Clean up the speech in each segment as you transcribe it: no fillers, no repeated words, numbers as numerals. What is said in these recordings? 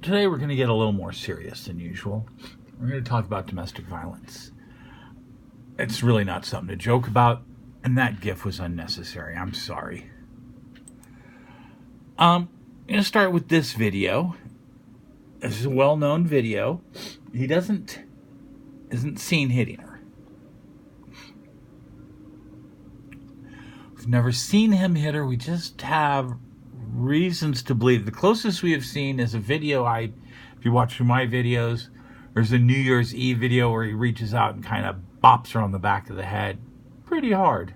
today we're going to get a little more serious than usual. We're going to talk about domestic violence. It's really not something to joke about, and that GIF was unnecessary. I'm sorry. I'm going to start with this video. This is a well-known video. He isn't seen hitting her. We've never seen him hit her. We just have reasons to believe. The closest we have seen is a video, if you watch through my videos, there's a New Year's Eve video where he reaches out and kind of bops her on the back of the head pretty hard.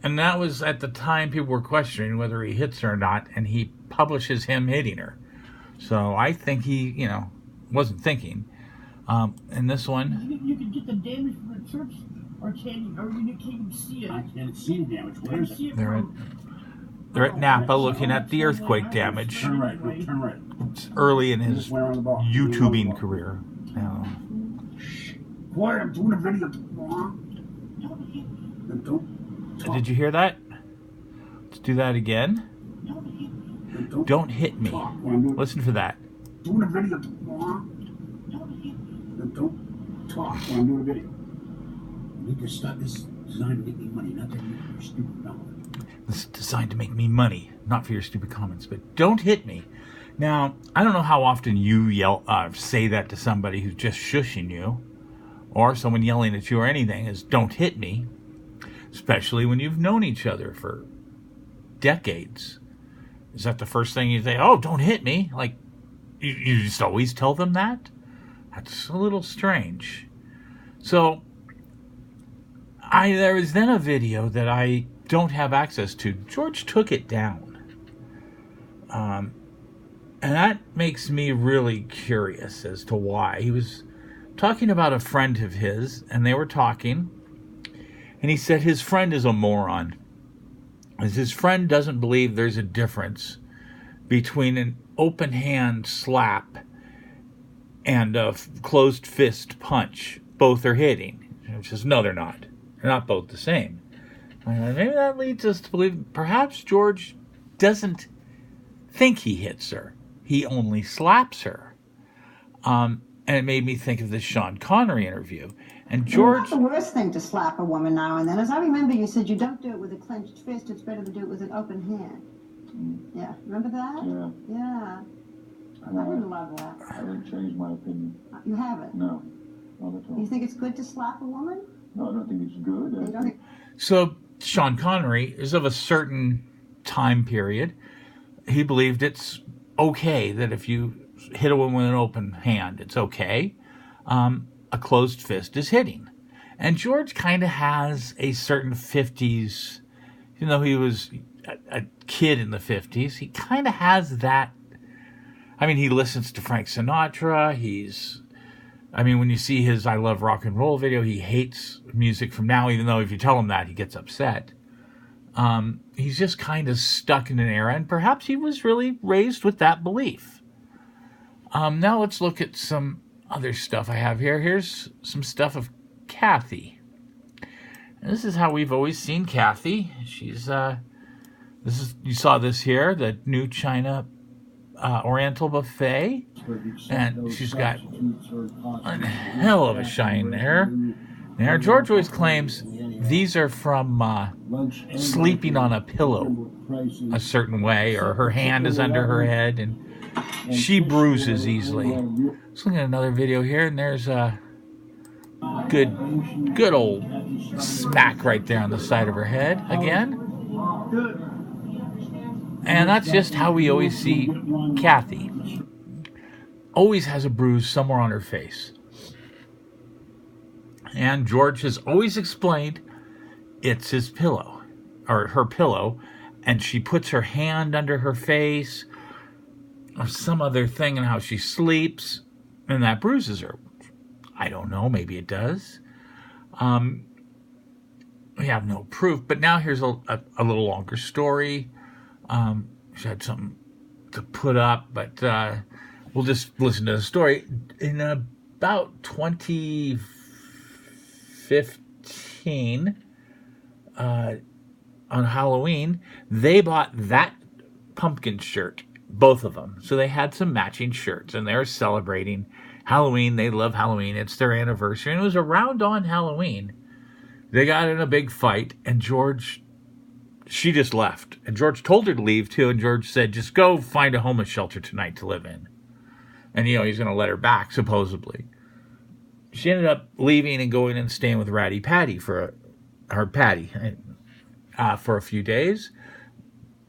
And that was at the time people were questioning whether he hits her or not, and he publishes him hitting her. So I think he, wasn't thinking. And this one... You can get the damage from the church, or you can't even see it. I can't see the damage. Where is it? They're at Napa looking at the earthquake damage. Turn right, turn right. It's early in his YouTubing career. Quiet, I'm doing a video. Did you hear that? Let's do that again. Don't hit me. Listen for that. Doing a video. Don't talk when I'm doing a video. You need to stop. This is designed to make me money, not to make your stupid comments. This is designed to make me money, not for your stupid comments. But don't hit me. Now, I don't know how often you say that to somebody who's just shushing you, or someone yelling at you or anything, is don't hit me. Especially when you've known each other for decades. Is that the first thing you say? Oh, don't hit me. Like, you just always tell them that? That's a little strange. So, there was then a video that I don't have access to. George took it down. And that makes me really curious as to why. He was talking about a friend of his, and they were talking, and he said his friend is a moron. As his friend doesn't believe there's a difference between an open hand slap and a closed fist punch. Both are hitting. He says, no, they're not. They're not both the same. Maybe that leads us to believe perhaps George doesn't think he hits her. He only slaps her. And it made me think of this Sean Connery interview. And George... It's not the worst thing to slap a woman now and then. As I remember, you said you don't do it with a clenched fist. It's better to do it with an open hand. Yeah. Remember that? Yeah. Yeah. I didn't love that. I haven't changed my opinion. You haven't? No. Not at all. You think it's good to slap a woman? No, I don't think it's good. So, Sean Connery is of a certain time period. He believed it's okay that if you hit a woman with an open hand, it's okay. A closed fist is hitting. And George kind of has a certain 50s, even though he was a kid in the 50s, he kind of has that. I mean, he listens to Frank Sinatra. When you see his I Love Rock and Roll video, he hates music from now, even though if you tell him that, he gets upset. He's just kind of stuck in an era, and perhaps he was really raised with that belief. Now let's look at some other stuff I have here. Here's some stuff of Kathy. And this is how we've always seen Kathy. She's, you saw this here, the new China Oriental buffet. And she's got a hell of a shine there. Now, George always claims these are from sleeping on a pillow a certain way, or her hand is under her head, and she bruises easily. Let's look at another video here, and there's a good old smack right there on the side of her head again. And that's just how we always see Kathy. Always has a bruise somewhere on her face. And George has always explained it's his pillow, or her pillow, and she puts her hand under her face, or some other thing, and how she sleeps, and that bruises her. I don't know, maybe it does. We have no proof, but now here's a little longer story. She had something to put up, but we'll just listen to the story. In about 2015, on Halloween, they bought that pumpkin shirt both of them. So they had some matching shirts, and they're celebrating Halloween. They love Halloween. It's their anniversary. And it was around on Halloween. They got in a big fight, and she just left. And George told her to leave, too, and George said, just go find a homeless shelter tonight to live in. And, he's going to let her back, supposedly. She ended up leaving and going and staying with Ratty Patty for a few days.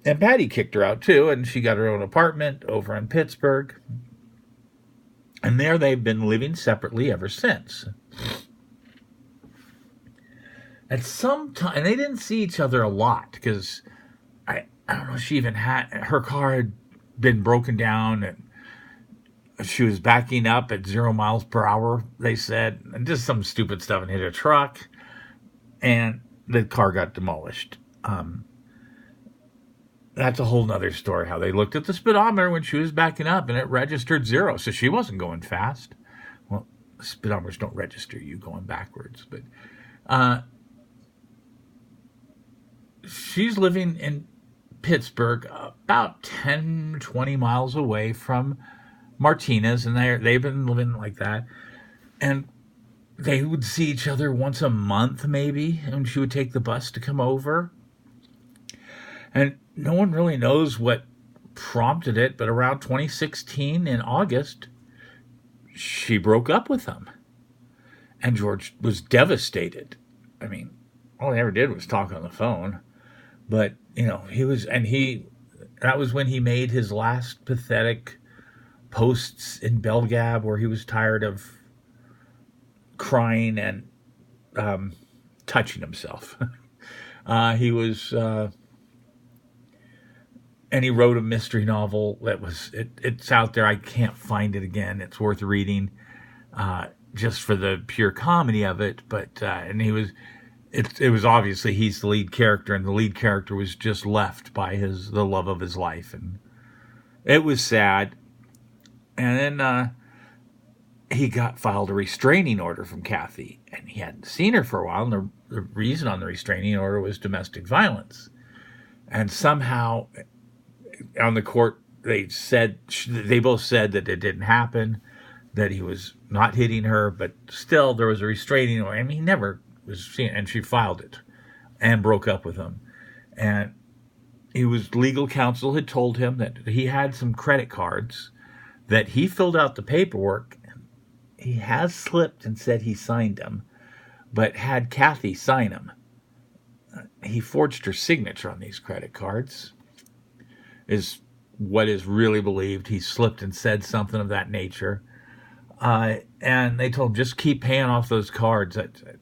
And Patty kicked her out, too, and she got her own apartment over in Pittsburgh. And there they've been living separately ever since. At some time, and they didn't see each other a lot, because I don't know, she even her car had been broken down, and she was backing up at 0 miles per hour, they said, and just some stupid stuff, and hit a truck, and the car got demolished. That's a whole nother story, how they looked at the speedometer when she was backing up, and it registered 0, so she wasn't going fast. Well, speedometers don't register you going backwards, but she's living in Pittsburgh, about 10, 20 miles away from Martinez, and they've been living like that. And they would see each other once a month, maybe, and she would take the bus to come over. And no one really knows what prompted it, but around 2016, in August, she broke up with him. And George was devastated. I mean, all he ever did was talk on the phone. But, that was when he made his last pathetic posts in Belgab, where he was tired of crying and touching himself. And he wrote a mystery novel that it's out there. I can't find it again. It's worth reading, just for the pure comedy of it. But, it was obviously he's the lead character, and the lead character was just left by the love of his life. And it was sad. And then, he filed a restraining order from Kathy, and he hadn't seen her for a while. And the reason on the restraining order was domestic violence. And somehow on the court, they both said that it didn't happen, that he was not hitting her, but still there was a restraining order. I mean, he never was seen, and she filed it and broke up with him. And legal counsel had told him that he had some credit cards, that he filled out the paperwork. He has slipped and said he signed them, but had Kathy sign them. He forged her signature on these credit cards, is what is really believed. He slipped and said something of that nature. And they told him, just keep paying off those cards.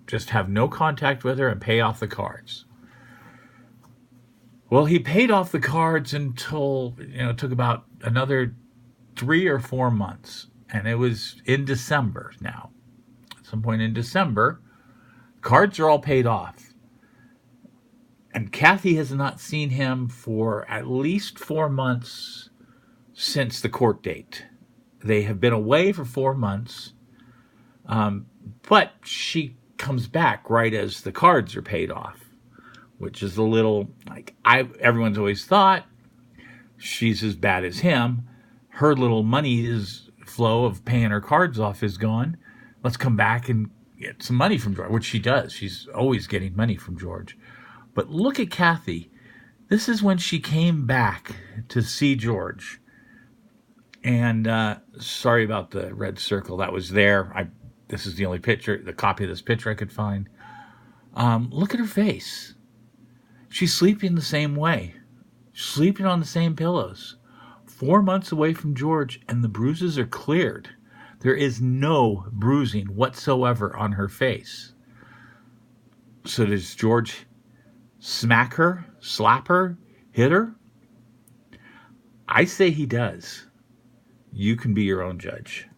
Just have no contact with her and pay off the cards. Well, he paid off the cards until, it took about another 3 or 4 months. And it was in December now. At some point in December, cards are all paid off. And Kathy has not seen him for at least 4 months since the court date. They have been away for 4 months. But she comes back right as the cards are paid off, which is a little, everyone's always thought she's as bad as him. Her little money flow of paying her cards off is gone. Let's come back and get some money from George, which she does. She's always getting money from George. But look at Kathy. This is when she came back to see George. And sorry about the red circle that was there. This is the only copy of this picture I could find. Look at her face. She's sleeping the same way. Sleeping on the same pillows. 4 months away from George, and the bruises are cleared. There is no bruising whatsoever on her face. So does George smack her, slap her, hit her? I say he does. You can be your own judge.